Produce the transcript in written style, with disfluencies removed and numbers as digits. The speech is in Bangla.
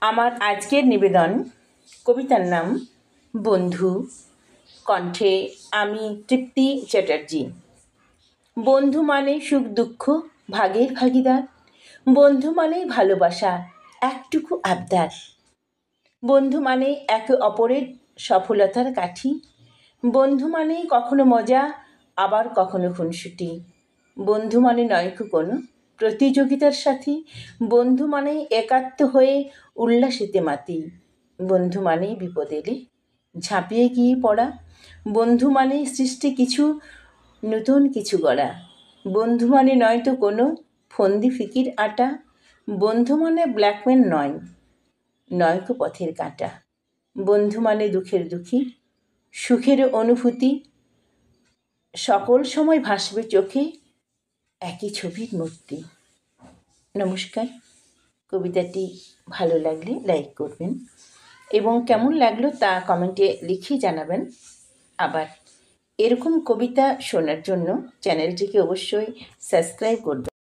আমার আজকের নিবেদন কবিতার নাম বন্ধু। কণ্ঠে আমি তৃপ্তি চ্যাটার্জি। বন্ধু মানে সুখ দুঃখ ভাগের ভাগিদার, বন্ধু মানেই ভালোবাসা একটুকু আবদার, বন্ধু মানে একে অপরের সফলতার কাঠি, বন্ধু মানেই কখনো মজা আবার কখনো খুনসুটি, বন্ধু মানে নয়কো কোনো প্রতিযোগিতার সাথী, বন্ধু মানেই একাত্ম হয়ে উল্লাসেতে মাতি, বন্ধু মানেই বিপদ এলে ঝাঁপিয়ে গিয়ে পড়া, বন্ধু মানেই সৃষ্টি কিছু নতুন কিছু গড়া, বন্ধু মানে নয়তো কোনো ফন্দি ফিকির আটা, বন্ধু মানে ব্ল্যাকম্যান নয় নয়কো পথের কাঁটা, বন্ধু মানে দুঃখের দুঃখী সুখের অনুভূতি, সকল সময় ভাসবে চোখে একই ছবির মূর্তি। নমস্কার। কবিতাটি ভালো লাগলে লাইক করবেন এবং কেমন লাগলো তা কমেন্টে লিখে জানাবেন। আবার এরকম কবিতা শোনার জন্য চ্যানেলটিকে অবশ্যই সাবস্ক্রাইব করবেন।